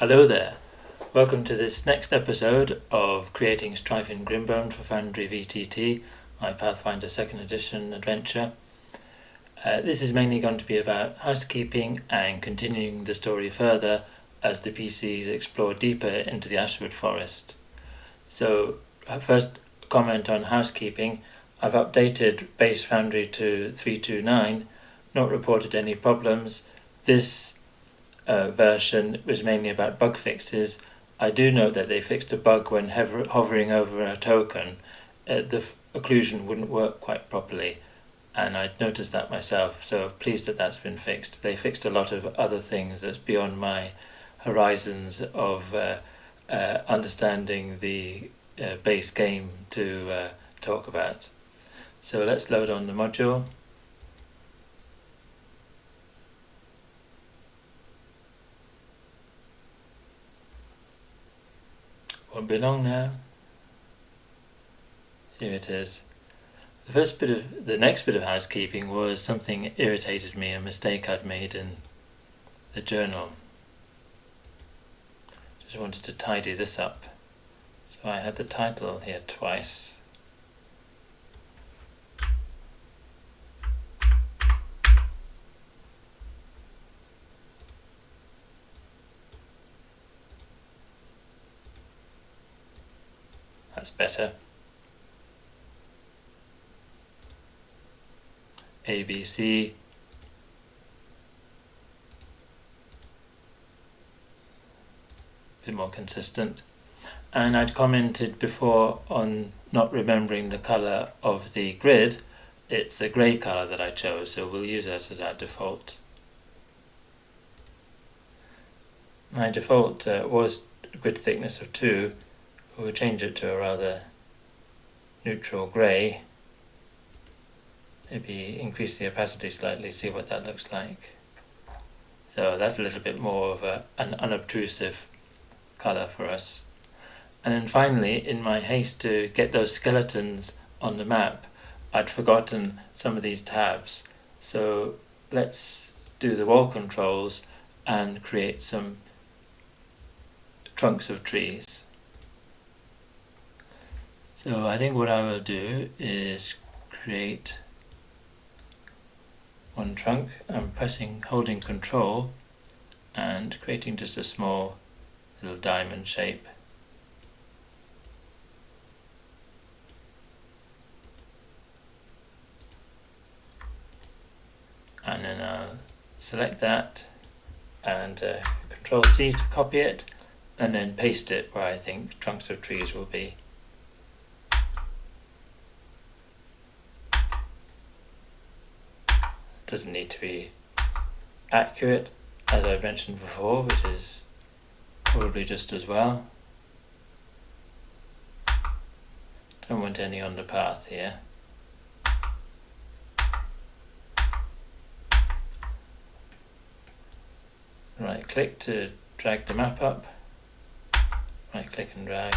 Hello there. Welcome to this next episode of creating Strife in Grimbone for Foundry VTT, my Pathfinder 2nd edition adventure. This is mainly going to be about housekeeping and continuing the story further as the PCs explore deeper into the Ashwood Forest. So, first comment on housekeeping. I've updated base Foundry to 3.2.9, not reported any problems. This version was mainly about bug fixes. I do note that they fixed a bug when hovering over a token. The occlusion wouldn't work quite properly, and I'd noticed that myself, so pleased that that's been fixed. They fixed a lot of other things that's beyond my horizons of understanding the base game to talk about. So let's load on the module. Won't be long now. Here it is. The next bit of housekeeping was something that irritated me, a mistake I'd made in the journal. Just wanted to tidy this up. So I had the title here twice. That's better. ABC. Bit more consistent. And I'd commented before on not remembering the colour of the grid. It's a grey colour that I chose, so we'll use that as our default. My default was grid thickness of 2. We'll change it to a rather neutral grey. Maybe increase the opacity slightly, see what that looks like. So that's a little bit more of an unobtrusive colour for us. And then finally, in my haste to get those skeletons on the map, I'd forgotten some of these tabs. So let's do the wall controls and create some trunks of trees. So I think what I will do is create one trunk. I'm holding control and creating just a small little diamond shape. And then I'll select that and Control C to copy it and then paste it where I think trunks of trees will be. Doesn't need to be accurate, as I've mentioned before, which is probably just as well. Don't want any on the path here. Right click to drag the map up. Right click and drag.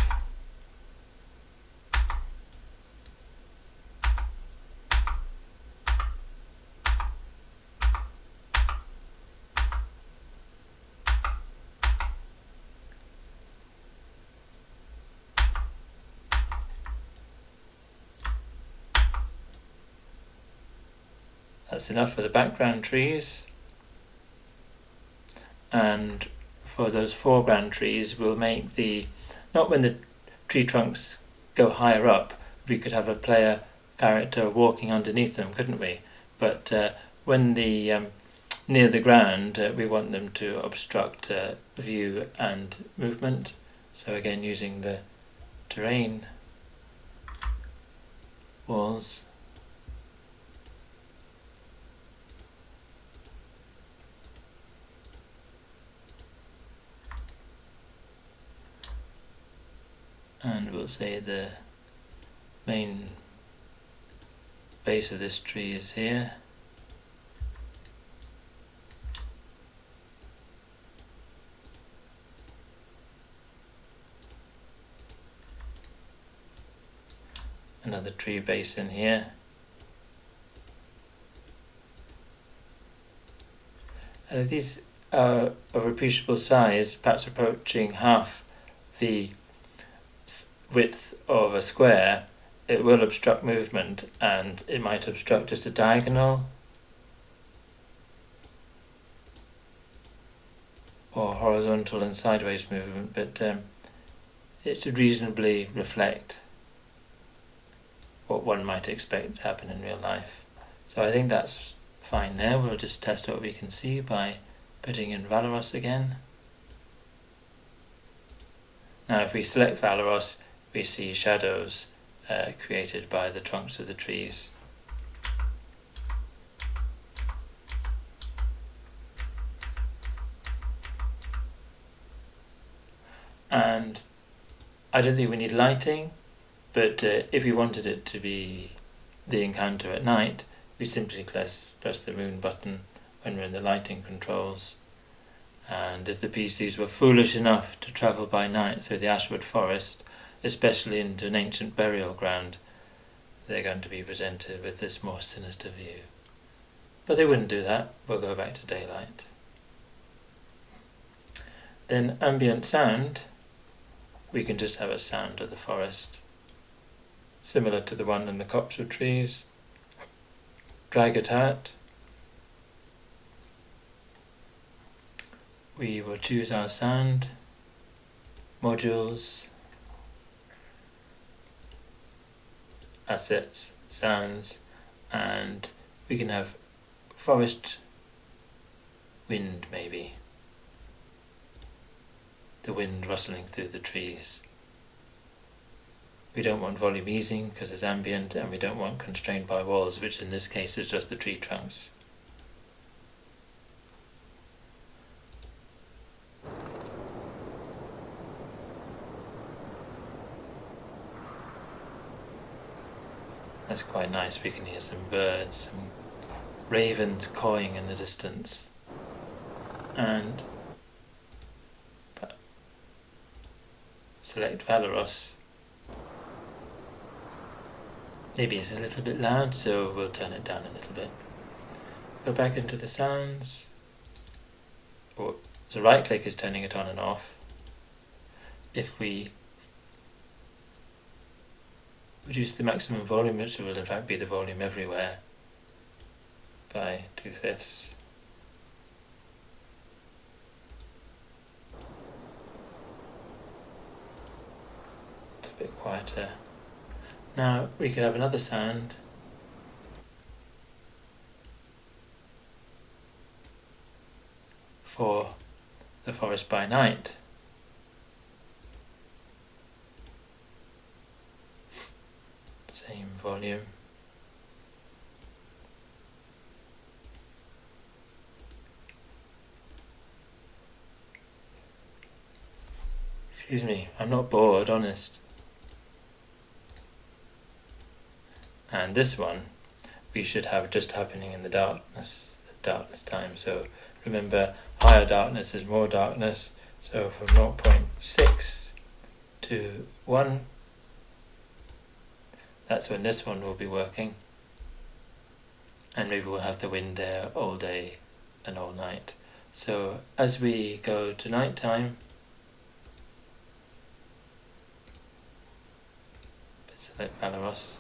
That's enough for the background trees, and for those foreground trees we'll make not when the tree trunks go higher up, we could have a player character walking underneath them, couldn't we? But when near the ground we want them to obstruct view and movement, so again using the terrain walls. And we'll say the main base of this tree is here. Another tree base in here. And these of appreciable size, perhaps approaching half the width of a square, it will obstruct movement, and it might obstruct just a diagonal or horizontal and sideways movement, but it should reasonably reflect what one might expect to happen in real life. So I think that's fine there. We'll just test what we can see by putting in Valeros again. Now if we select Valeros, we see shadows created by the trunks of the trees. And I don't think we need lighting, but if we wanted it to be the encounter at night, we simply press the moon button when we're in the lighting controls. And if the PCs were foolish enough to travel by night through the Ashwood Forest, especially into an ancient burial ground, they're going to be presented with this more sinister view. But they wouldn't do that. We'll go back to daylight. Then ambient sound, we can just have a sound of the forest, similar to the one in the copse of trees. Drag it out. We will choose our sound, modules, assets, sounds, and we can have forest wind maybe. The wind rustling through the trees. We don't want volume easing because it's ambient, and we don't want constrained by walls, which in this case is just the tree trunks. That's quite nice. We can hear some birds, some ravens cawing in the distance. And select Valeros. Maybe it's a little bit loud, so we'll turn it down a little bit. Go back into the sounds. So right click is turning it on and off. If we reduce the maximum volume, which will in fact be the volume everywhere, by 2/5. It's a bit quieter. Now we could have another sound. For the forest by night. Same volume. Excuse me, I'm not bored, honest. And this one we should have just happening in the darkness time. So remember, higher darkness is more darkness. So from 0.6 to 1, that's when this one will be working. And maybe we'll have the wind there all day and all night. So as we go to night time, select Valeros.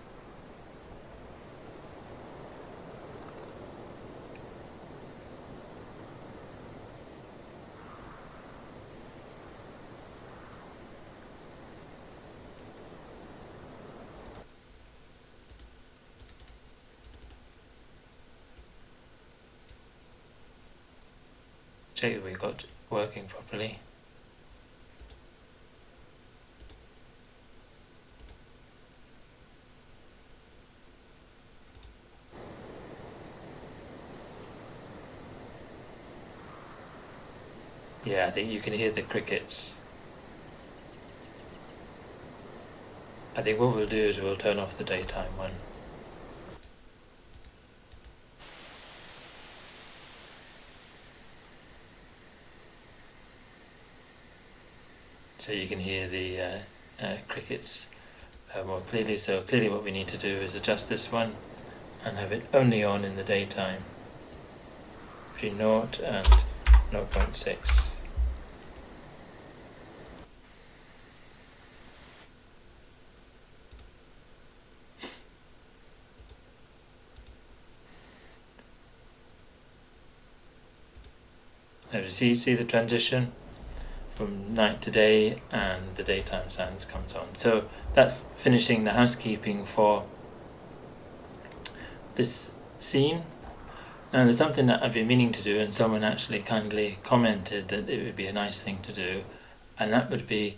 Check that we've got it working properly. Yeah, I think you can hear the crickets. I think what we'll do is we'll turn off the daytime one. So you can hear the crickets more clearly. So clearly what we need to do is adjust this one and have it only on in the daytime. Between 0 and 0.6. Now see the transition from night to day, and the daytime sounds comes on. So that's finishing the housekeeping for this scene. Now there's something that I've been meaning to do, and someone actually kindly commented that it would be a nice thing to do, and that would be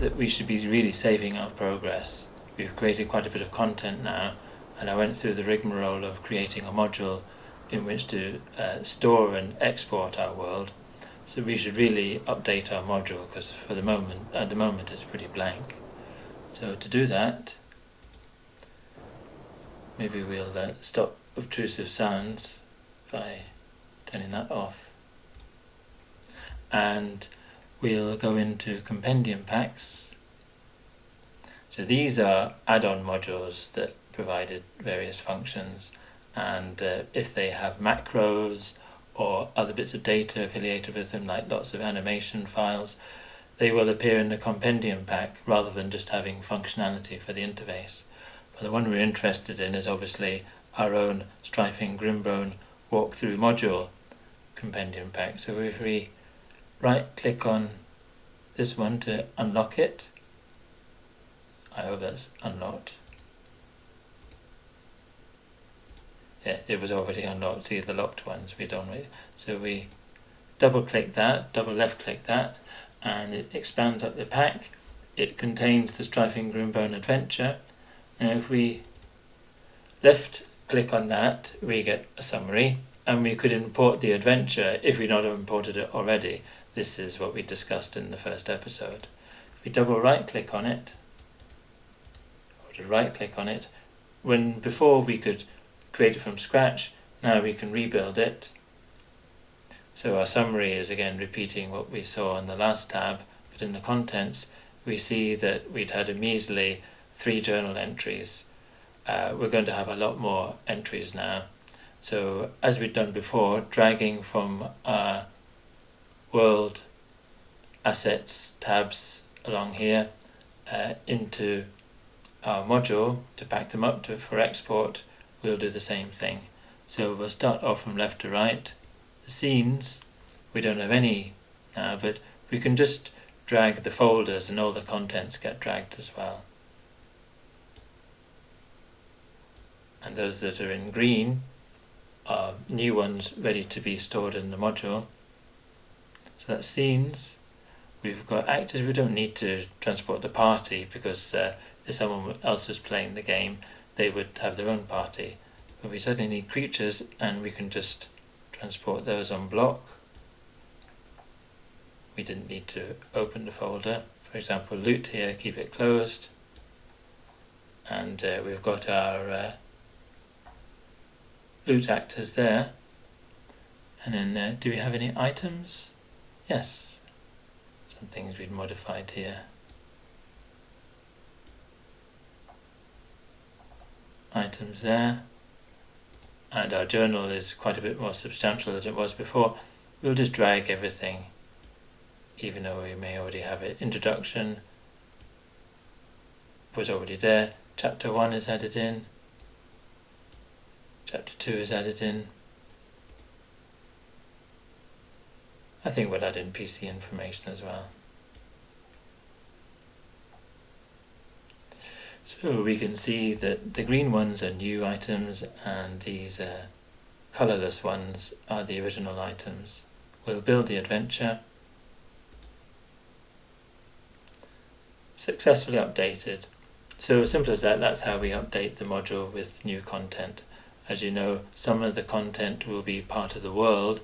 that we should be really saving our progress. We've created quite a bit of content now, and I went through the rigmarole of creating a module in which to store and export our world. So we should really update our module, because at the moment it's pretty blank. So to do that, maybe we'll stop obtrusive sounds by turning that off, and we'll go into compendium packs. So these are add-on modules that provided various functions, and if they have macros or other bits of data affiliated with them, like lots of animation files, they will appear in the compendium pack rather than just having functionality for the interface. But the one we're interested in is obviously our own Strife and Grimbone walkthrough module compendium pack. So if we right click on this one to unlock it, I hope that's unlocked. Yeah, it was already unlocked. See the locked ones we don't wait. So we double click that, double left click that, and it expands up the pack. It contains the Strife and Grimbone adventure. Now if we left click on that, we get a summary, and we could import the adventure if we not imported it already. This is what we discussed in the first episode. If we double right click on it, or to right click on it, when before we could create it from scratch, now we can rebuild it. So our summary is again repeating what we saw on the last tab, but in the contents we see that we'd had a measly 3 journal entries. We're going to have a lot more entries now. So as we'd done before, dragging from our world assets tabs along here into our module to pack them up for export, we'll do the same thing. So we'll start off from left to right. The scenes, we don't have any now, but we can just drag the folders and all the contents get dragged as well. And those that are in green are new ones ready to be stored in the module. So that's scenes. We've got actors. We don't need to transport the party, because if someone else was playing the game, they would have their own party. But we certainly need creatures, and we can just transport those on block. We didn't need to open the folder. For example, loot here, keep it closed. And we've got our loot actors there. And then do we have any items? Yes, some things we'd modified here. Items there, and our journal is quite a bit more substantial than it was before. We'll just drag everything, even though we may already have it. Introduction was already there. Chapter 1 is added in. Chapter 2 is added in. I think we'll add in PC information as well. So we can see that the green ones are new items, and these colourless ones are the original items. We'll build the adventure. Successfully updated. So as simple as that, that's how we update the module with new content. As you know, some of the content will be part of the world,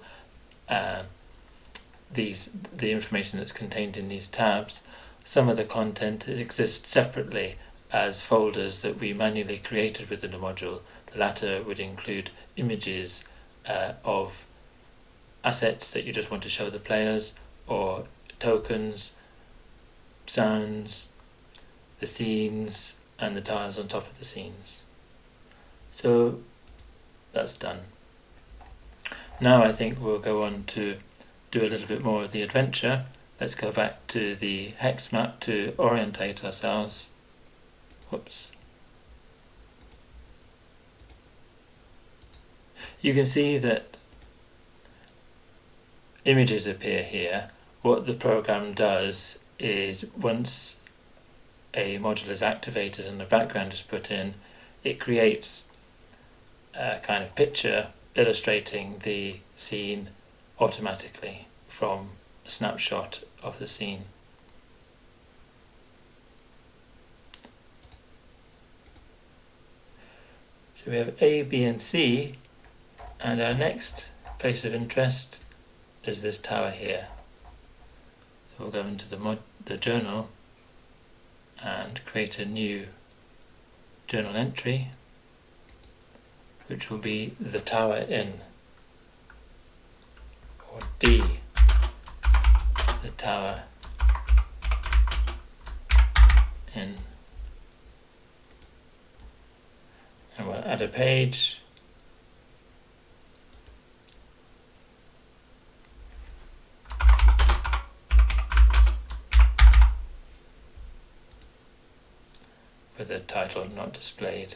the information that's contained in these tabs. Some of the content exists separately as folders that we manually created within the module. The latter would include images of assets that you just want to show the players, or tokens, sounds, the scenes, and the tiles on top of the scenes. So that's done. Now I think we'll go on to do a little bit more of the adventure. Let's go back to the hex map to orientate ourselves. Whoops. You can see that images appear here. What the program does is once a module is activated and the background is put in, it creates a kind of picture illustrating the scene automatically from a snapshot of the scene. So we have A, B and C, and our next place of interest is this tower here. So we'll go into the journal and create a new journal entry, which will be the tower in, or D, the tower in. And we'll add a page. With a title not displayed.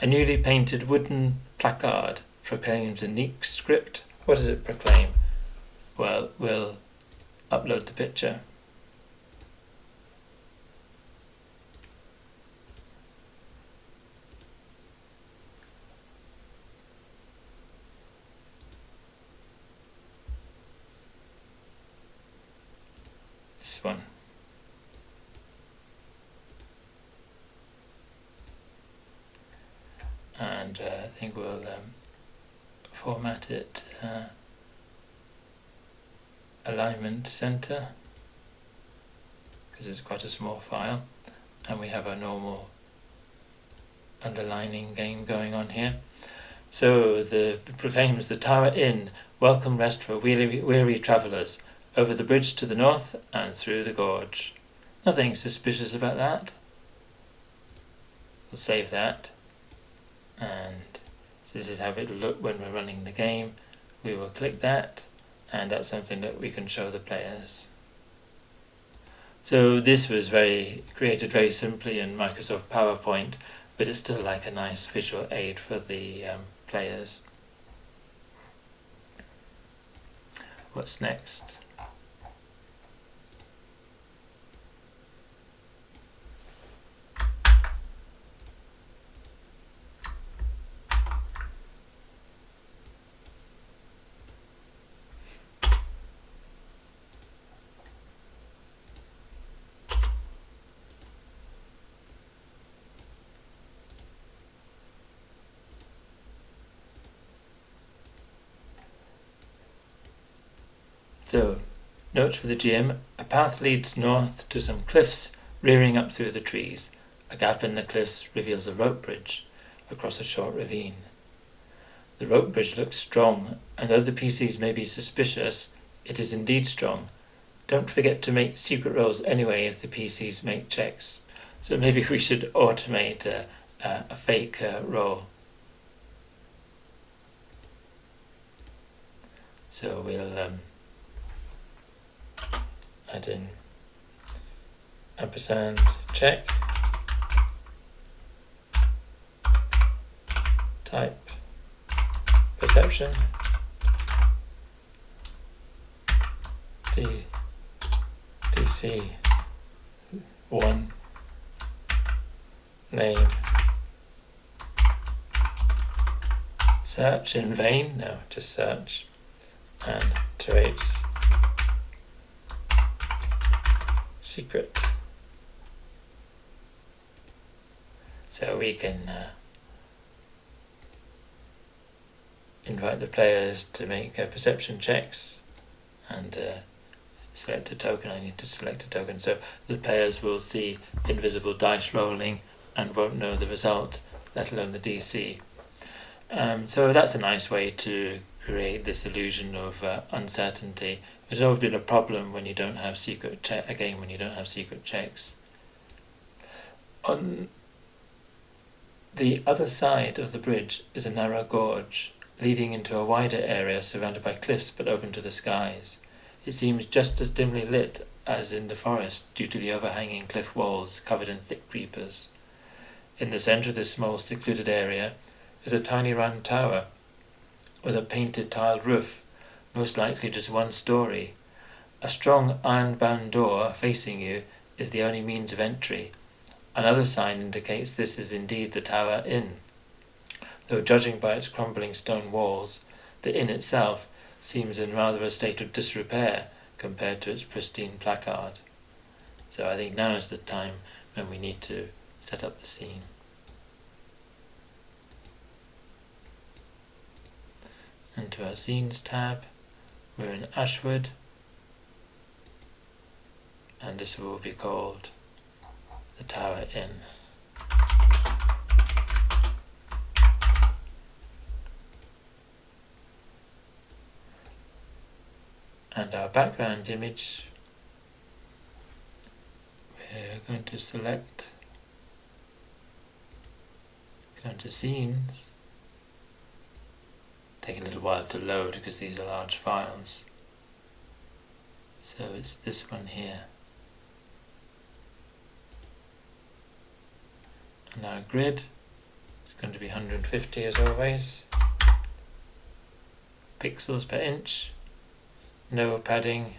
A newly painted wooden placard proclaims a unique script. What does it proclaim? Well, we'll upload the picture. This one. And I think we'll format it alignment center, because it's quite a small file, and we have a normal underlining game going on here. So it proclaims the Tower Inn, welcome rest for weary travellers, over the bridge to the north and through the gorge. Nothing suspicious about that. We'll save that. And so this is how it will look when we're running the game. We will click that, and that's something that we can show the players. So this was created very simply in Microsoft PowerPoint, but it's still like a nice visual aid for the players. What's next? So, notes for the GM: a path leads north to some cliffs rearing up through the trees. A gap in the cliffs reveals a rope bridge across a short ravine. The rope bridge looks strong, and though the PCs may be suspicious, it is indeed strong. Don't forget to make secret rolls anyway if the PCs make checks. So maybe we should automate a fake roll. So we'll add in ampersand check, type perception, DC 1, name, search in vain, no, just search, and iterates secret. So we can invite the players to make perception checks and select a token. I need to select a token, so the players will see invisible dice rolling and won't know the result, let alone the DC. So that's a nice way to create this illusion of uncertainty. It's always been a problem when you don't have secret when you don't have secret checks. On the other side of the bridge is a narrow gorge. leading into a wider area surrounded by cliffs but open to the skies. It seems just as dimly lit as in the forest due to the overhanging cliff walls covered in thick creepers. In the centre of this small secluded area is a tiny round tower with a painted tiled roof, most likely just one story. A strong iron-bound door facing you is the only means of entry. Another sign indicates this is indeed the Tower Inn, though judging by its crumbling stone walls, the inn itself seems in rather a state of disrepair compared to its pristine placard. So I think now is the time when we need to set up the scene. And to our Scenes tab, we're in Ashwood, and this will be called the Tower Inn. And our background image, we're going to select, go into Scenes. Take a little while to load because these are large files. So it's this one here. And our grid is going to be 150 as always. Pixels per inch. No padding.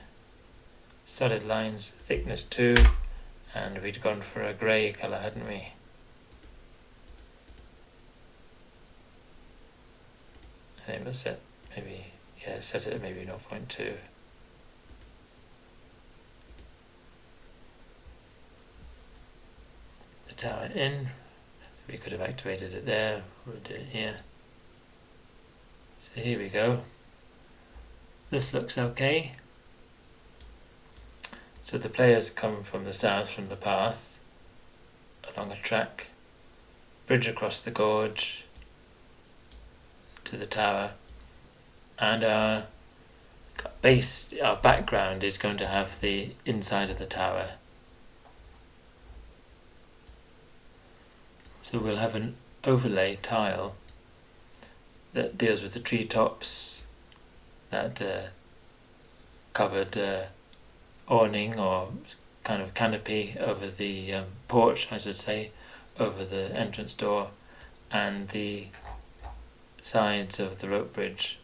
Solid lines, thickness 2. And we'd gone for a grey colour, hadn't we? I think we'll set set it at maybe 0.2. The Tower Inn, we could have activated it there, we'll do it here. So here we go. This looks okay. So the players come from the south from the path, along a track, bridge across the gorge, to the tower, and our background is going to have the inside of the tower. So we'll have an overlay tile that deals with the treetops, that covered awning or kind of canopy over the porch, I should say, over the entrance door, and the sides of the rope bridge,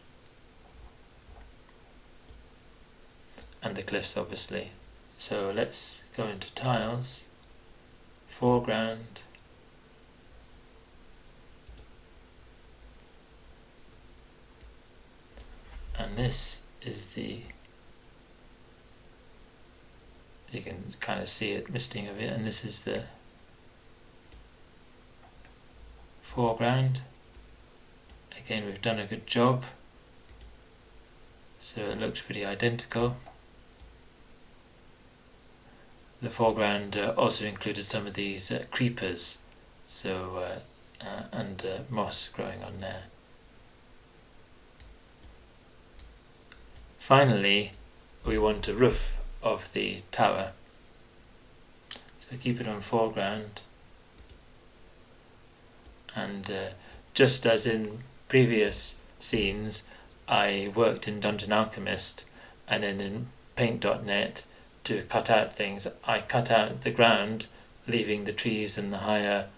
and the cliffs obviously. So let's go into tiles, foreground, and this is the, you can kind of see it misting a bit, and this is the foreground. Again, we've done a good job, so it looks pretty identical. The foreground also included some of these creepers, so and moss growing on there. Finally, we want a roof of the tower, so keep it on foreground, and just as in previous scenes, I worked in Dungeon Alchemist, and then in Paint.net to cut out things, I cut out the ground, leaving the trees and the higher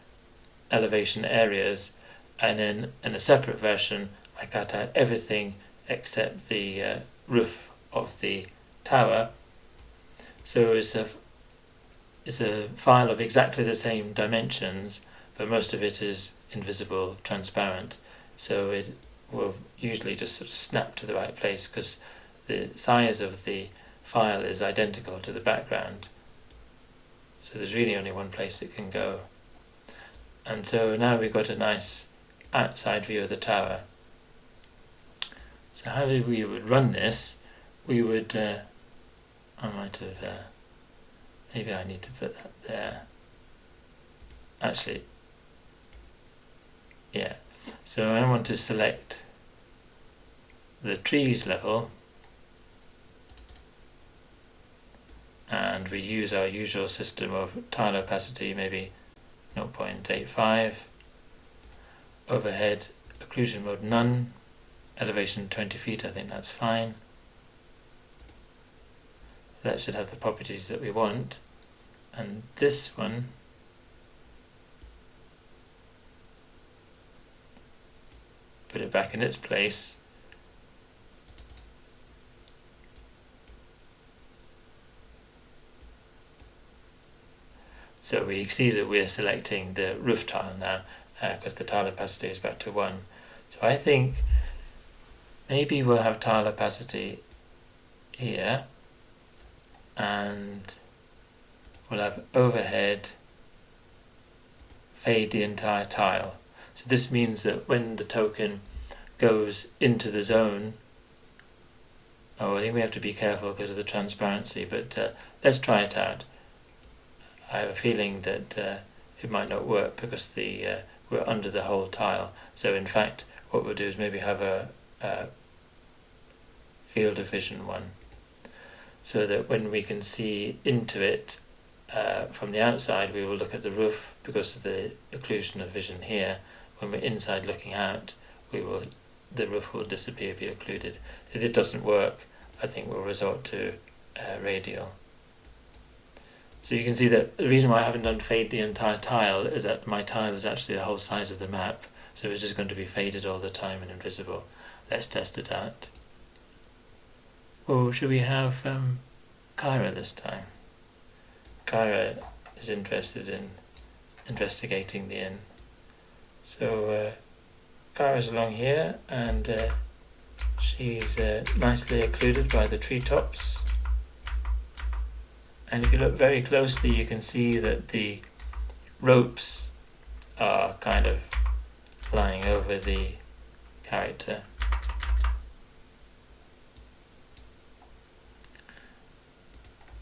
elevation areas, and then in a separate version I cut out everything except the roof of the tower. So it's a file of exactly the same dimensions, but most of it is invisible, transparent, so it will usually just sort of snap to the right place because the size of the file is identical to the background, so there's really only one place it can go. And so now we've got a nice outside view of the tower. So how we would run this, we would I might have maybe I need to put that there, actually, yeah. So I want to select the trees level, and we use our usual system of tile opacity, maybe 0.85, overhead occlusion mode none, elevation 20 feet, I think that's fine. That should have the properties that we want. And this one, put it back in its place. So we see that we're selecting the roof tile now because the tile opacity is back to 1. So I think maybe we'll have tile opacity here and we'll have overhead fade the entire tile. So this means that when the token goes into the zone, I think we have to be careful because of the transparency, but let's try it out. I have a feeling that it might not work because we're under the whole tile. So in fact, what we'll do is maybe have a field of vision one, so that when we can see into it from the outside, we will look at the roof because of the occlusion of vision here. When we're inside looking out, the roof will disappear, be occluded. If it doesn't work, I think we'll resort to radial. So you can see that the reason why I haven't done fade the entire tile is that my tile is actually the whole size of the map, so it's just going to be faded all the time and invisible. Let's test it out. Or should we have Kyra this time? Kyra is interested in investigating the inn. So Kyra's along here and she's nicely occluded by the treetops. And if you look very closely, you can see that the ropes are kind of lying over the character.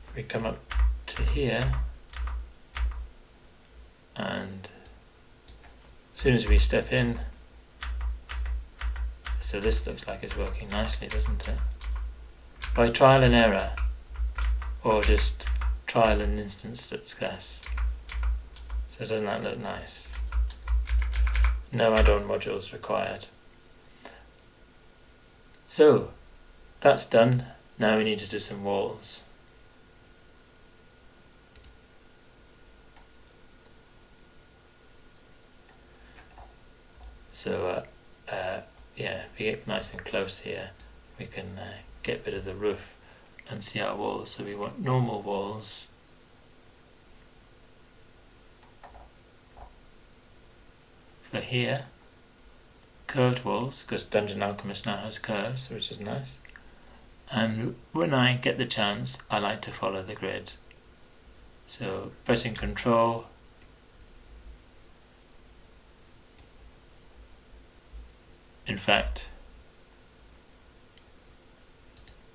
If we come up to here, and as soon as we step in, so this looks like it's working nicely, doesn't it? By trial and error, or just trial and instant success. So doesn't that look nice? No add-on modules required. So that's done. Now we need to do some walls. So yeah, if we get nice and close here, we can get rid of the roof and see our walls. So we want normal walls, for here, curved walls, because Dungeon Alchemist now has curves, which is nice. And when I get the chance, I like to follow the grid. So pressing Control, in fact,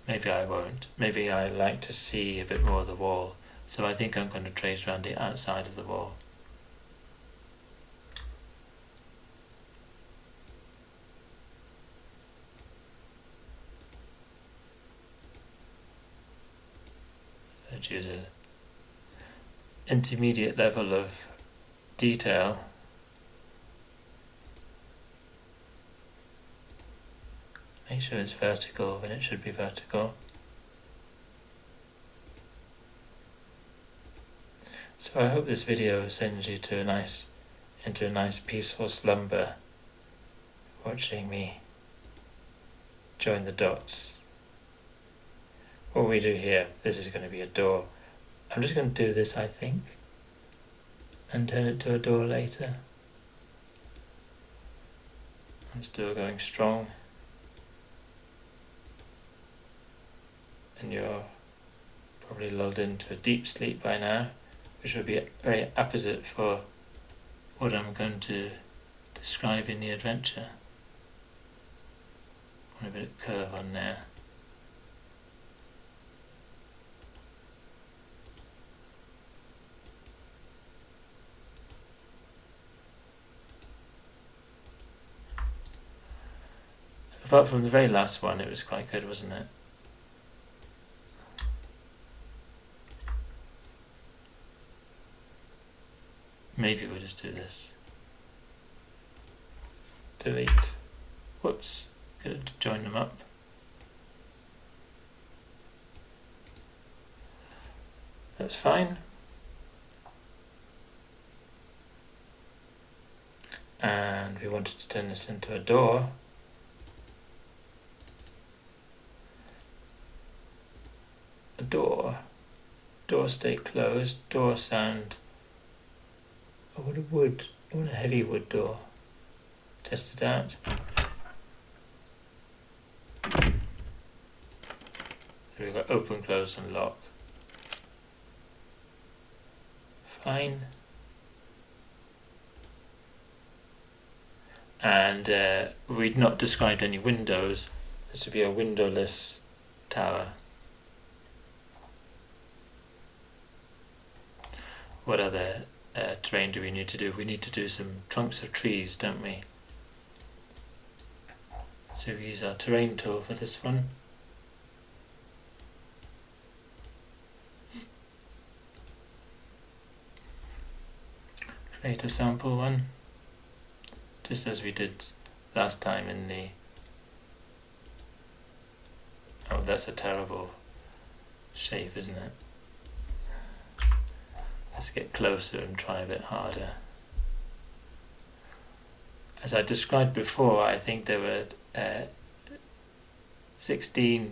maybe I won't. Maybe I like to see a bit more of the wall. So I think I'm going to trace around the outside of the wall. So choose an intermediate level of detail. Make sure it's vertical when it should be vertical. So I hope this video sends you to into a nice peaceful slumber, watching me join the dots. What we do here, this is going to be a door. I'm just going to do this, I think, and turn it to a door later. I'm still going strong. And you're probably lulled into a deep sleep by now, which will be very apposite for what I'm going to describe in the adventure. Want a bit of curve on there. Apart from the very last one, it was quite good, wasn't it? Maybe we'll just do this. Delete. Whoops. get it to join them up. That's fine. And we wanted to turn this into a door. A door. Door stay closed. Door sound. I want a wood. I want a heavy wood door. Test it out. So we've got open, close and lock. Fine. And we'd not described any windows. This would be a windowless tower. What other terrain do we need to do? We need to do some trunks of trees, don't we? So we use our terrain tool for this one. Create a sample one, just as we did last time in the... Oh, that's a terrible shape, isn't it? Let's get closer and try a bit harder. As I described before, I think there were 16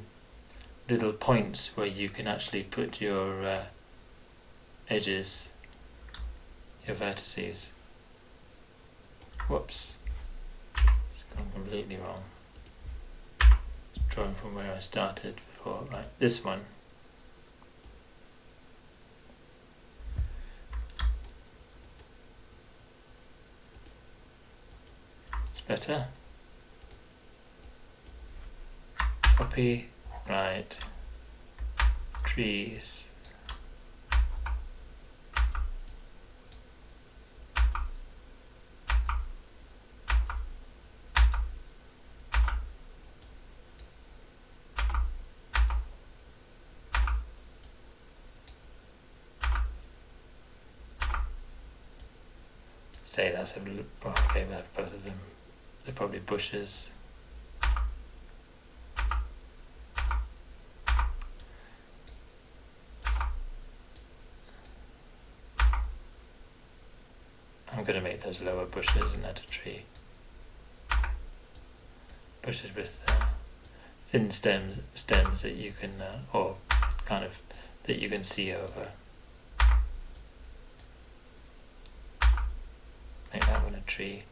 little points where you can actually put your edges, your vertices. Whoops, it's gone completely wrong. Drawing from where I started before. Right, this one. It's better. Copy, right, trees. Say that's a... Oh, okay, we have both of them. They're probably bushes. I'm going to make those lower bushes and add a tree. Bushes with thin stems that you can, or kind of that you can see over. Make that one a tree.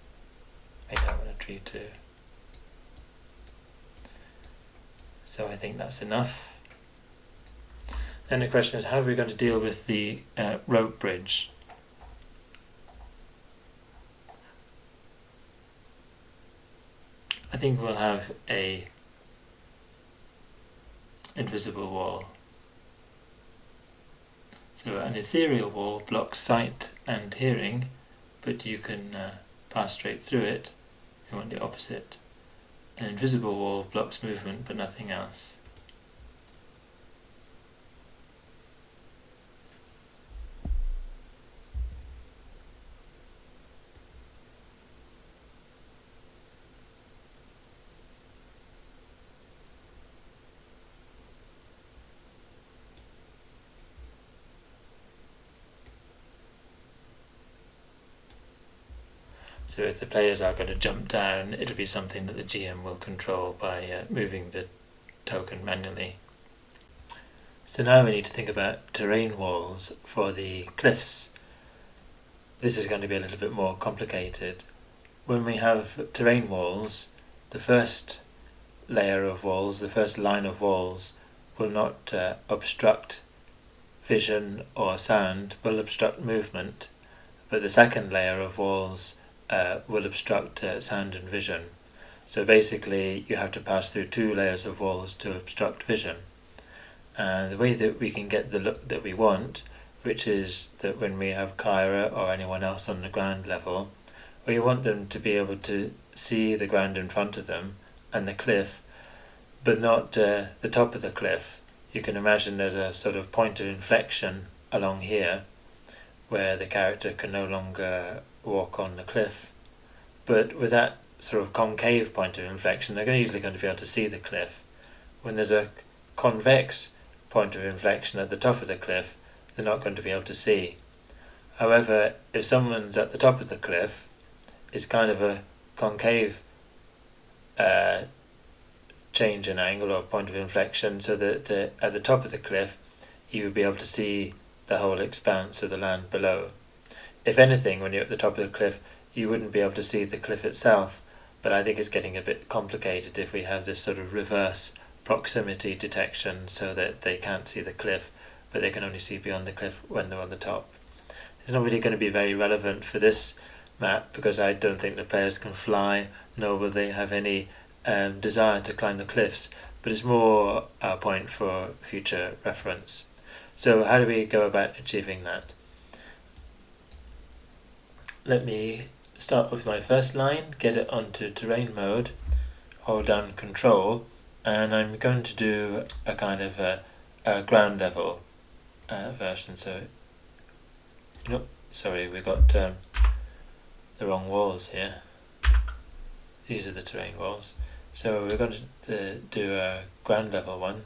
Make that one a tree too. So I think that's enough. Then the question is, how are we going to deal with the rope bridge? I think we'll have a invisible wall. So an ethereal wall blocks sight and hearing, but you can pass straight through it. You want the opposite. An invisible wall blocks movement but nothing else. So if the players are going to jump down, it'll be something that the GM will control by moving the token manually. So now we need to think about terrain walls for the cliffs. This is going to be a little bit more complicated. When we have terrain walls, the first layer of walls, the first line of walls, will not obstruct vision or sound, will obstruct movement, but the second layer of walls will obstruct sound and vision. So basically you have to pass through 2 layers of walls to obstruct vision. And the way that we can get the look that we want, which is that when we have Kyra or anyone else on the ground level, we want them to be able to see the ground in front of them and the cliff, but not the top of the cliff. You can imagine there's a sort of point of inflection along here where the character can no longer walk on the cliff, but with that sort of concave point of inflection, they're usually going to be able to see the cliff. When there's a convex point of inflection at the top of the cliff, they're not going to be able to see. However, if someone's at the top of the cliff, it's kind of a concave change in angle or point of inflection, so that at the top of the cliff you would be able to see the whole expanse of the land below. If anything, when you're at the top of the cliff, you wouldn't be able to see the cliff itself, but I think it's getting a bit complicated if we have this sort of reverse proximity detection, so that they can't see the cliff, but they can only see beyond the cliff when they're on the top. It's not really going to be very relevant for this map, because I don't think the players can fly, nor will they have any desire to climb the cliffs, but it's more a point for future reference. So how do we go about achieving that? Let me start with my first line, get it onto terrain mode, hold down control, and I'm going to do a kind of a ground level version. So, nope, sorry, we got the wrong walls here. These are the terrain walls. So we're going to do a ground level one,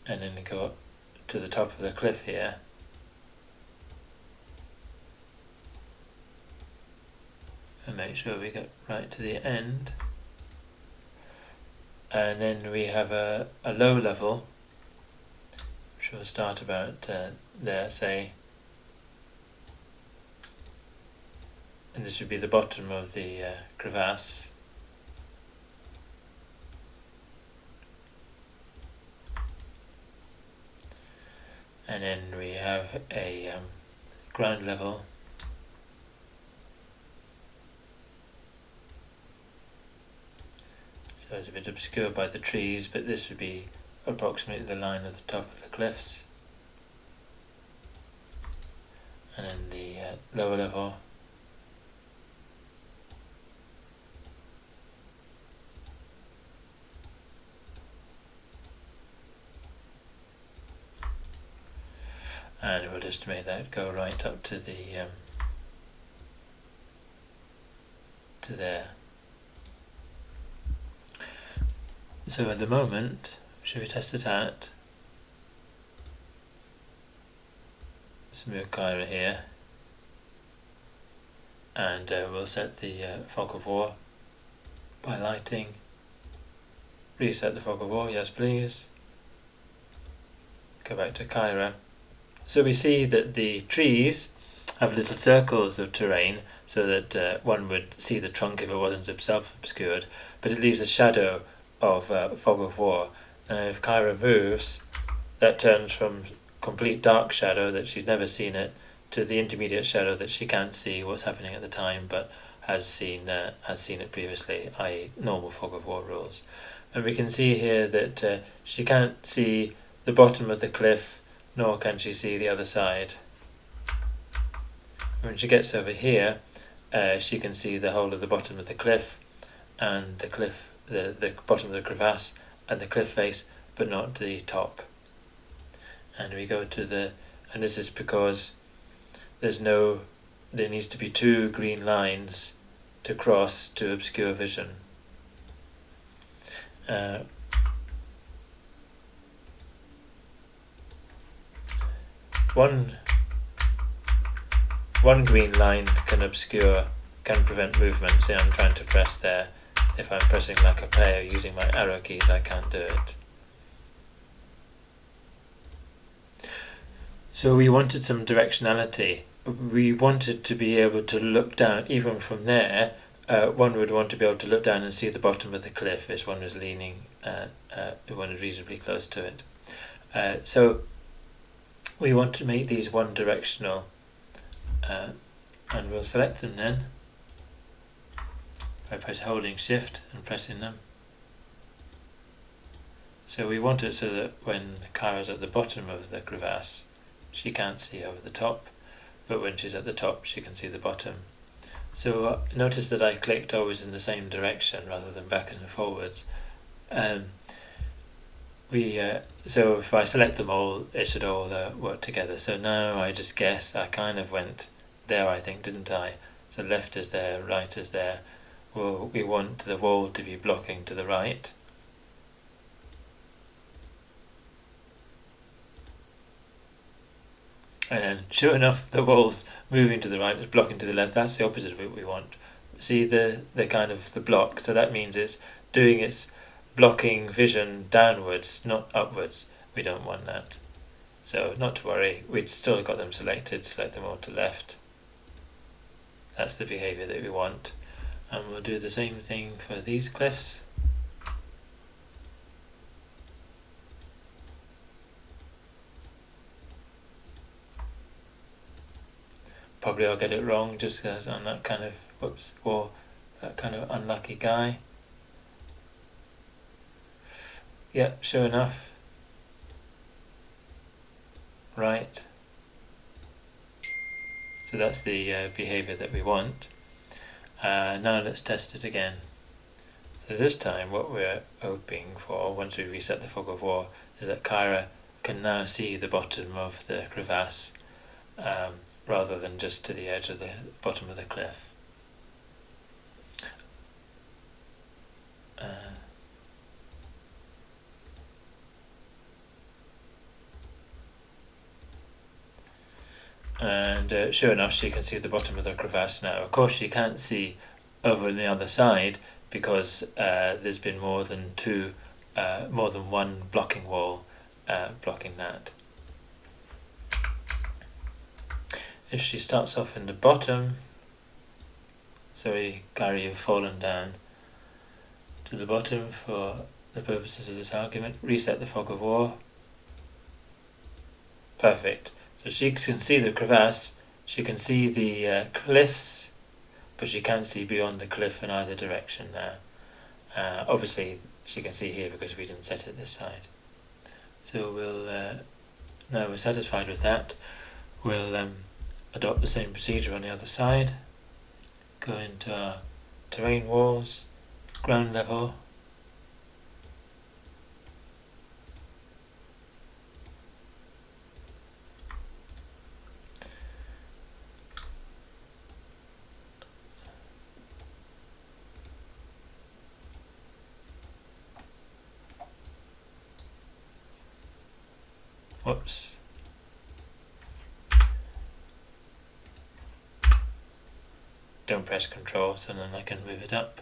and then go up to the top of the cliff here. And make sure we get right to the end. And then we have a low level, which will start about there, say. And this would be the bottom of the crevasse. And then we have a ground level. So it's a bit obscured by the trees, but this would be approximately the line of the top of the cliffs. And then the lower level. And we'll just make that go right up to the to there. So at the moment, should we test it out? Let's move Kyra here, and we'll set the fog of war by lighting. Reset the fog of war, yes please. Go back to Kyra. So we see that the trees have little circles of terrain, so that one would see the trunk if it wasn't itself obscured, but it leaves a shadow of fog of war. Now if Kyra moves, that turns from complete dark shadow that she's never seen it to the intermediate shadow that she can't see what's happening at the time, but has seen it previously, i.e. normal fog of war rules. And we can see here that she can't see the bottom of the cliff, nor can she see the other side. When she gets over here, she can see the whole of the bottom of the cliff, and the cliff, the bottom of the crevasse, and the cliff face, but not the top. And we go to and this is because there needs to be two green lines to cross to obscure vision. One green line can prevent movement. See, I'm trying to press there. If I'm pressing like a player using my arrow keys, I can't do it. So we wanted some directionality. We wanted to be able to look down, even from there. One would want to be able to look down and see the bottom of the cliff as one was leaning, one is reasonably close to it. So we want to make these one directional, and we'll select them then by holding shift and pressing them. So we want it so that when Kyra's at the bottom of the crevasse, she can't see over the top, but when she's at the top she can see the bottom. So notice that I clicked always in the same direction rather than backwards and forwards. So if I select them all, it should all work together. So now I just guess I kind of went there, I think, didn't I? So left is there, right is there. Well, we want the wall to be blocking to the right. And then, sure enough, the wall's moving to the right, it's blocking to the left. That's the opposite of what we want. See the kind of the block, so that means it's doing its blocking vision downwards, not upwards. We don't want that. So not to worry, we'd still got them selected, select them all to left. That's the behaviour that we want. And we'll do the same thing for these cliffs. Probably I'll get it wrong just because I'm that kind of, that kind of unlucky guy. Yeah, sure enough. Right. So that's the behaviour that we want. Now let's test it again. So this time what we're hoping for, once we reset the fog of war, is that Kyra can now see the bottom of the crevasse rather than just to the edge of the bottom of the cliff. And sure enough, she can see the bottom of the crevasse now. Of course, she can't see over on the other side because there's been more than one blocking wall blocking that. If she starts off in the bottom, sorry, Gary, you've fallen down to the bottom for the purposes of this argument. Reset the fog of war. Perfect. So she can see the crevasse, she can see the cliffs, but she can't see beyond the cliff in either direction now. Obviously, she can see here because we didn't set it this side. So now we're satisfied with that. We'll adopt the same procedure on the other side. Go into our terrain walls, ground level. Whoops. Don't press Control, so then I can move it up.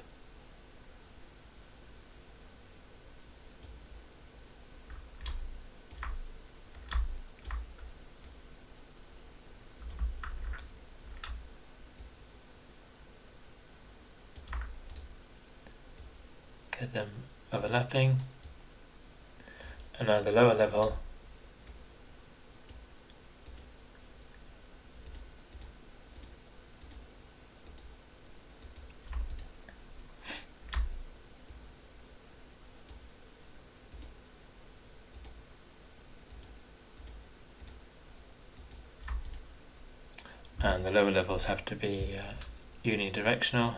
Get them overlapping. And now the lower level. And the lower levels have to be unidirectional.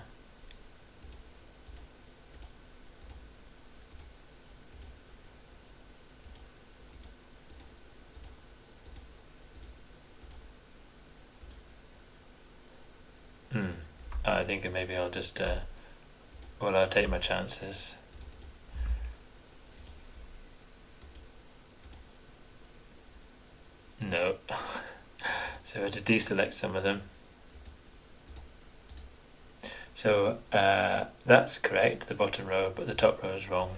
I think maybe I'll just, I'll take my chances. No. So I had to deselect some of them. So that's correct, the bottom row, but the top row is wrong.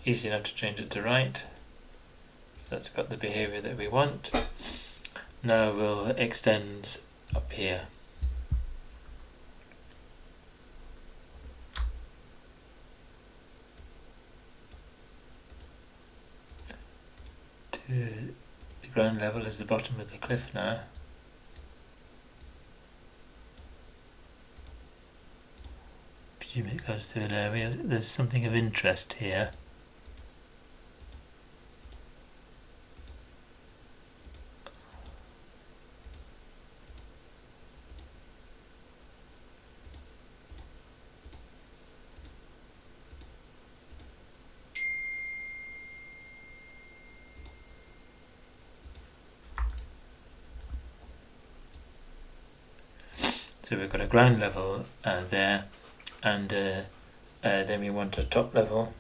Easy enough to change it to right. So that's got the behaviour that we want. Now we'll extend up here. The ground level is the bottom of the cliff now. Presume it goes through an area. There's something of interest here. So we've got a ground level there, and then we want a top level.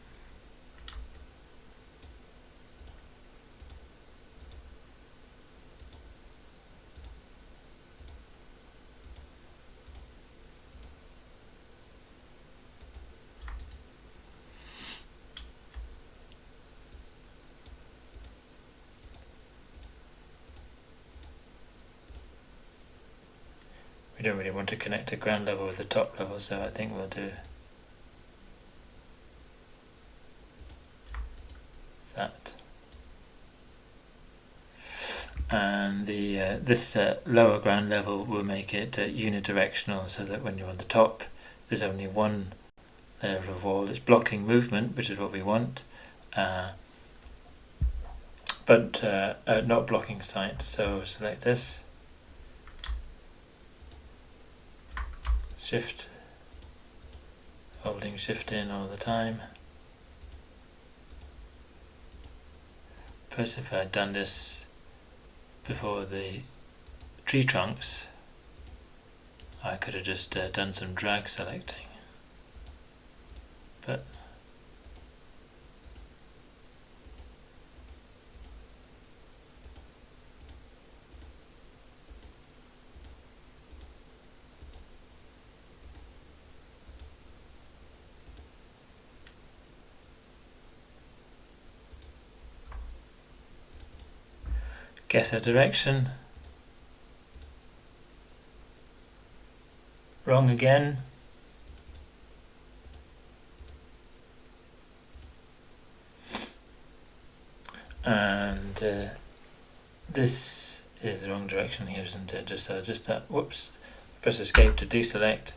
We don't really want to connect a ground level with the top level, so I think we'll do that. And this lower ground level will make it unidirectional, so that when you're on the top there's only one layer of wall that's blocking movement, which is what we want, but not blocking sight. So select this, shift, holding shift in all the time. Perhaps if I had done this before the tree trunks, I could have just done some drag selecting, but guess a direction. Wrong again. And this is the wrong direction here, isn't it? Just that. Whoops. Press escape to deselect.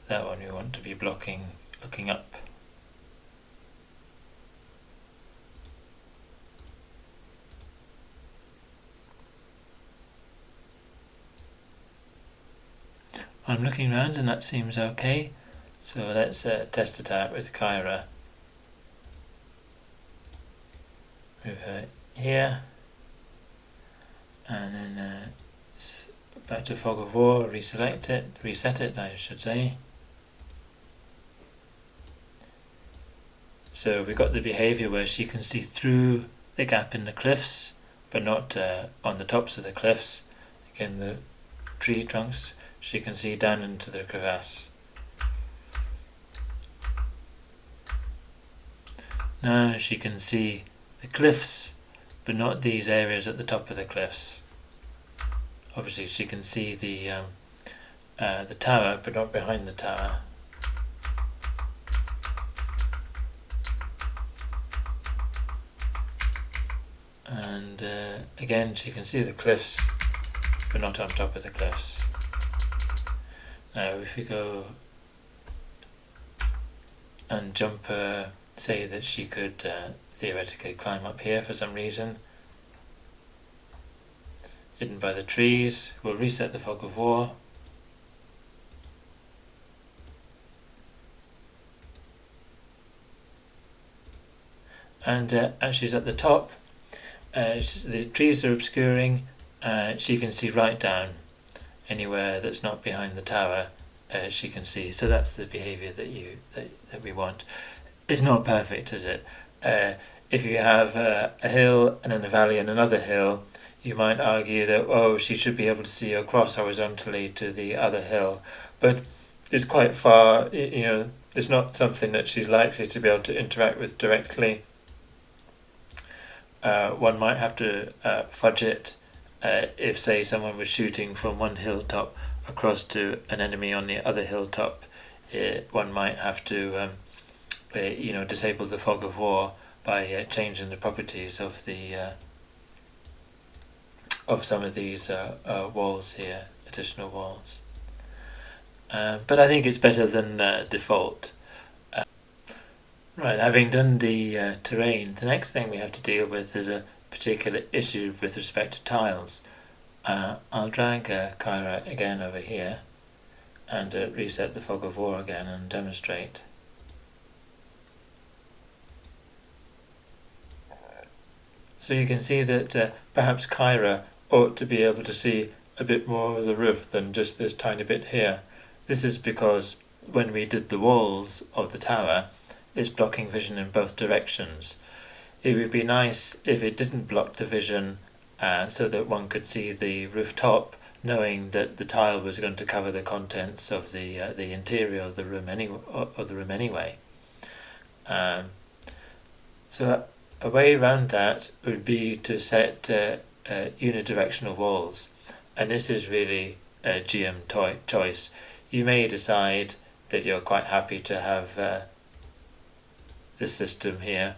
That one we want to be blocking, looking up. I'm looking around and that seems okay, so let's test it out with Kyra. Move her here, and then back to Fog of War, reset it I should say. So we've got the behaviour where she can see through the gap in the cliffs, but not on the tops of the cliffs. Again, the tree trunks, she can see down into the crevasse. Now she can see the cliffs, but not these areas at the top of the cliffs. Obviously she can see the tower, but not behind the tower. And again she can see the cliffs, but not on top of the cliffs. Now if we go and jump her, say that she could theoretically climb up here for some reason, hidden by the trees, we'll reset the Fog of War. And as she's at the top, the trees are obscuring, she can see right down. Anywhere that's not behind the tower, she can see. So that's the behaviour that we want. It's not perfect, is it? If you have a hill and then a valley and another hill, you might argue that she should be able to see across horizontally to the other hill, but it's quite far. It's not something that she's likely to be able to interact with directly. One might have to fudge it. If, say, someone was shooting from one hilltop across to an enemy on the other hilltop, one might have to disable the Fog of War by changing the properties of the of some of these walls here, additional walls. But I think it's better than default. Right, having done the terrain, the next thing we have to deal with is a particular issue with respect to tiles. I'll drag Kyra again over here and reset the Fog of War again and demonstrate. So you can see that perhaps Kyra ought to be able to see a bit more of the roof than just this tiny bit here. This is because when we did the walls of the tower, it's blocking vision in both directions. It would be nice if it didn't block the vision so that one could see the rooftop, knowing that the tile was going to cover the contents of the interior of the room anyway. So a way around that would be to set unidirectional walls, and this is really a GM choice. You may decide that you're quite happy to have this system here.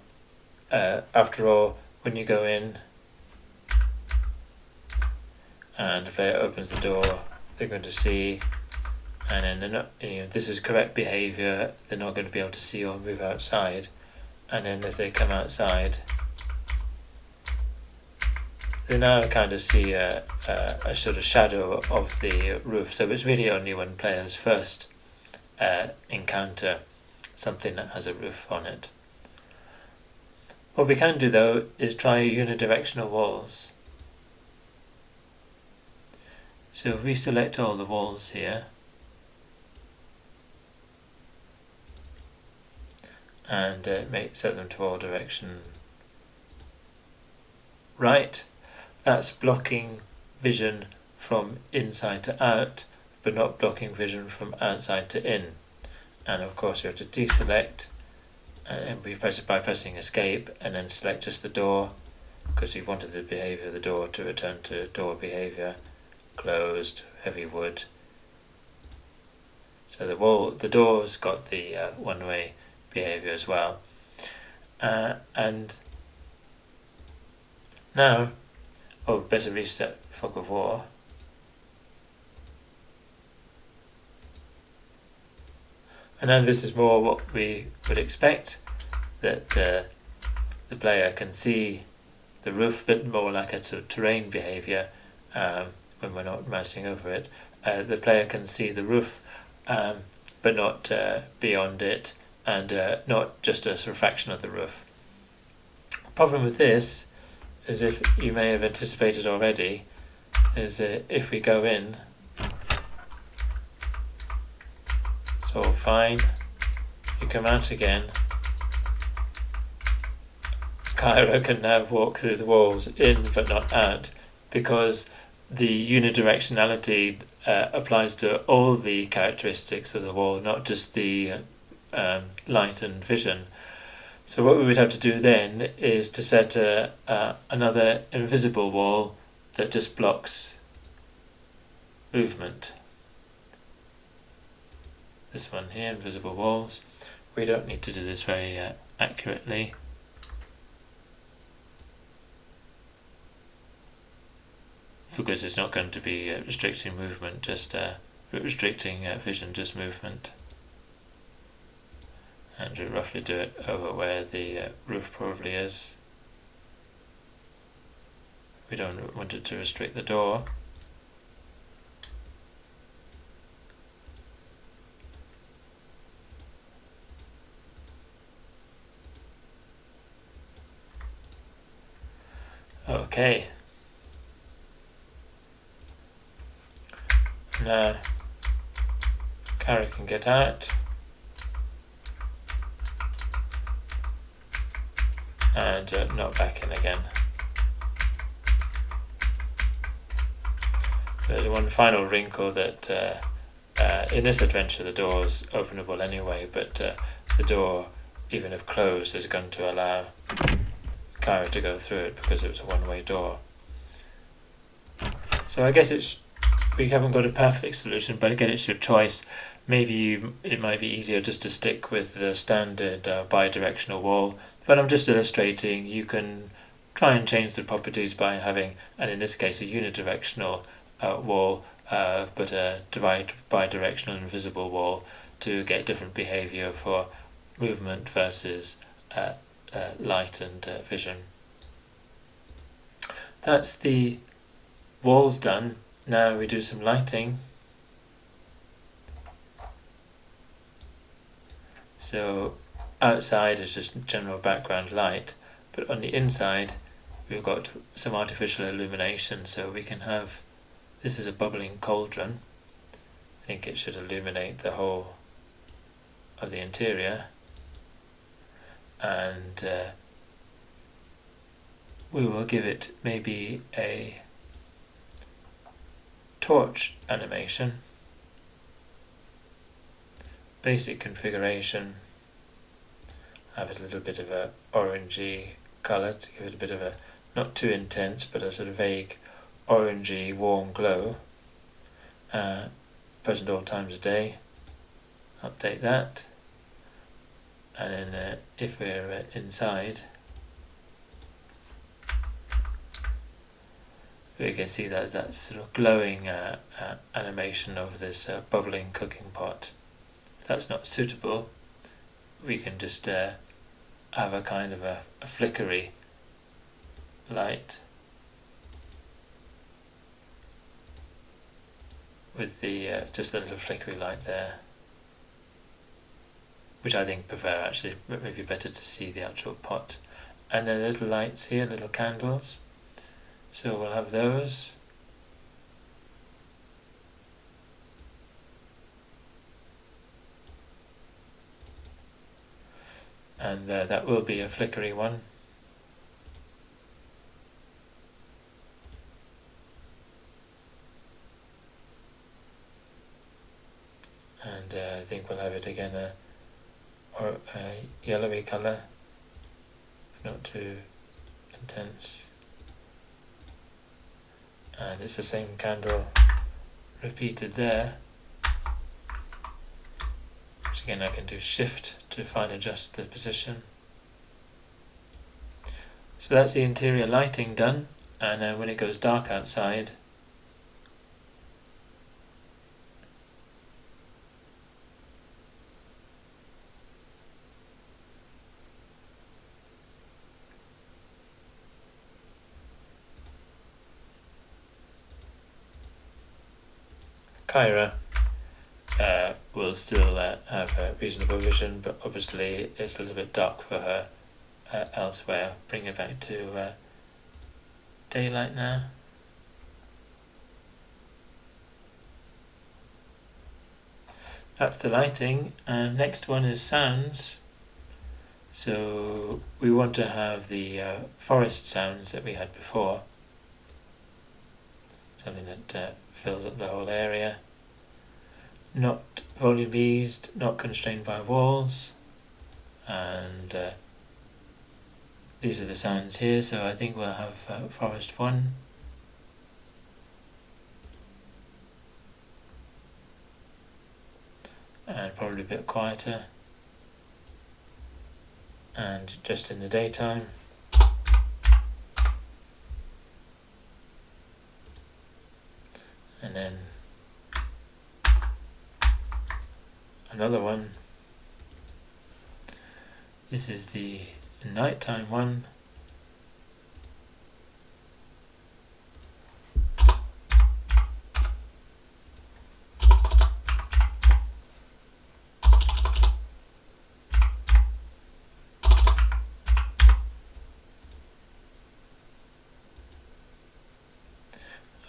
After all, when you go in and the player opens the door, they're going to see, and then they're not, this is correct behaviour, they're not going to be able to see or move outside. And then if they come outside, they now kind of see a sort of shadow of the roof. So it's really only when players first encounter something that has a roof on it. What we can do though is try unidirectional walls. So if we select all the walls here, and set them to all direction right, that's blocking vision from inside to out, but not blocking vision from outside to in. And of course you have to deselect, and we press it by pressing escape, and then select just the door, because we wanted the behaviour of the door to return to door behaviour. Closed, heavy wood. So the door's got the one-way behaviour as well. And now, better reset fog of war. And now this is more what we would expect, that the player can see the roof, a bit more like a sort of terrain behaviour when we're not mousing over it. The player can see the roof, but not beyond it, and not just a sort of fraction of the roof. Problem with this is, if you may have anticipated already, is if we go in, it's all fine. You come out again, Kyra can now walk through the walls in but not out, because the unidirectionality applies to all the characteristics of the wall, not just the light and vision. So what we would have to do then is to set another invisible wall that just blocks movement. This one here, invisible walls. We don't need to do this very accurately. Because it's not going to be restricting movement, just restricting vision, just movement. And we roughly do it over where the roof probably is. We don't want it to restrict the door. Okay. Now, Kyra can get out, and not back in again. There's one final wrinkle, that in this adventure the door is openable anyway, but the door, even if closed, is going to allow Kyra to go through it because it was a one-way door. So I guess we haven't got a perfect solution, but again, it's your choice. Maybe it might be easier just to stick with the standard bi-directional wall, but I'm just illustrating. You can try and change the properties by having, and in this case, a unidirectional wall, but a bi-directional invisible wall to get different behaviour for movement versus light and vision. That's the walls done. Now we do some lighting. So outside is just general background light, but on the inside we've got some artificial illumination, so we can have, this is a bubbling cauldron. I think it should illuminate the whole of the interior, and we will give it maybe a torch animation, basic configuration, have a little bit of a orangey colour to give it a bit of a, not too intense, but a sort of vague orangey warm glow, present all times of day. Update that, and then if we're inside, we can see that sort of glowing animation of this bubbling cooking pot. If that's not suitable, we can just have a kind of a flickery light with the just a little flickery light there, which I think prefer actually, but maybe better to see the actual pot. And then little lights here, little candles, so we'll have those. And that will be a flickery one. And I think we'll have it again or a yellowy colour, not too intense. And it's the same candle repeated there, which again I can do shift to fine adjust the position. So that's the interior lighting done, and when it goes dark outside, Kyra will still have a reasonable vision, but obviously it's a little bit dark for her elsewhere. Bring it back to daylight now. That's the lighting, and next one is sounds. So we want to have the forest sounds that we had before, something that fills up the whole area. Not volume eased, not constrained by walls, and these are the sounds here, so I think we'll have forest 1. And probably a bit quieter, and just in the daytime. And then another one. This is the nighttime one.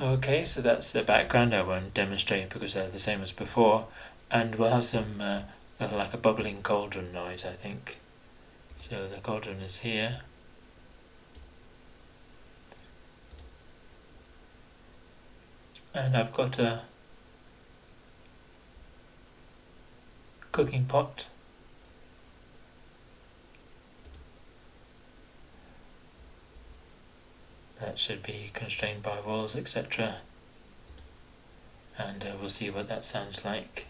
Okay, so that's the background. I won't demonstrate because they're the same as before, and we'll have some little like a bubbling cauldron noise, I think. So the cauldron is here. And I've got a cooking pot. That should be constrained by walls, etc. And we'll see what that sounds like.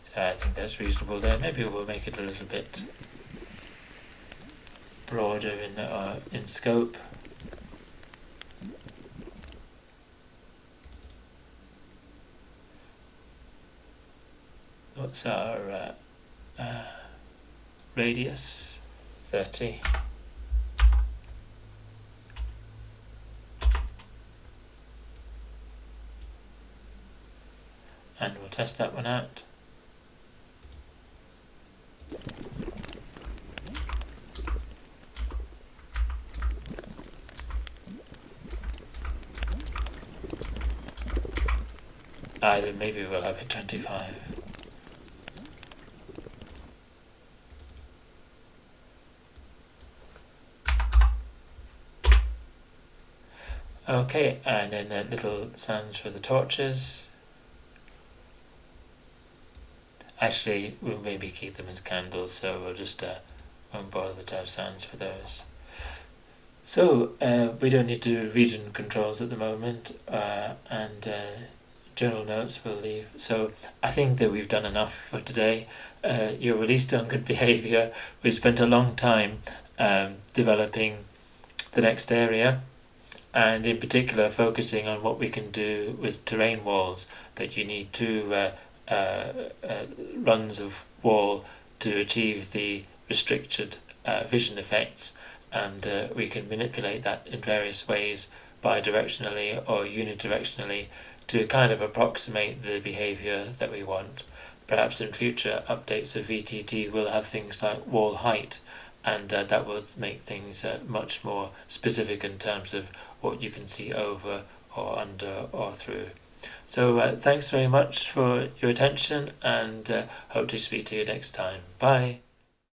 So I think that's reasonable there. Maybe we'll make it a little bit broader in scope. What's our radius? 30. test that one out. Then maybe we'll have it 25. Okay, and then little sounds for the torches. Actually, we'll maybe keep them as candles, so we'll just won't bother to have sounds for those. So we don't need to do region controls at the moment, and journal notes we'll leave. So I think that we've done enough for today. You're released on good behaviour. We've spent a long time developing the next area, and in particular focusing on what we can do with terrain walls, that you need two runs of wall to achieve the restricted vision effects, and we can manipulate that in various ways, bidirectionally or unidirectionally, to kind of approximate the behaviour that we want. Perhaps in future updates of VTT we'll have things like wall height, and that will make things much more specific in terms of what you can see over or under or through. So thanks very much for your attention, and hope to speak to you next time. Bye.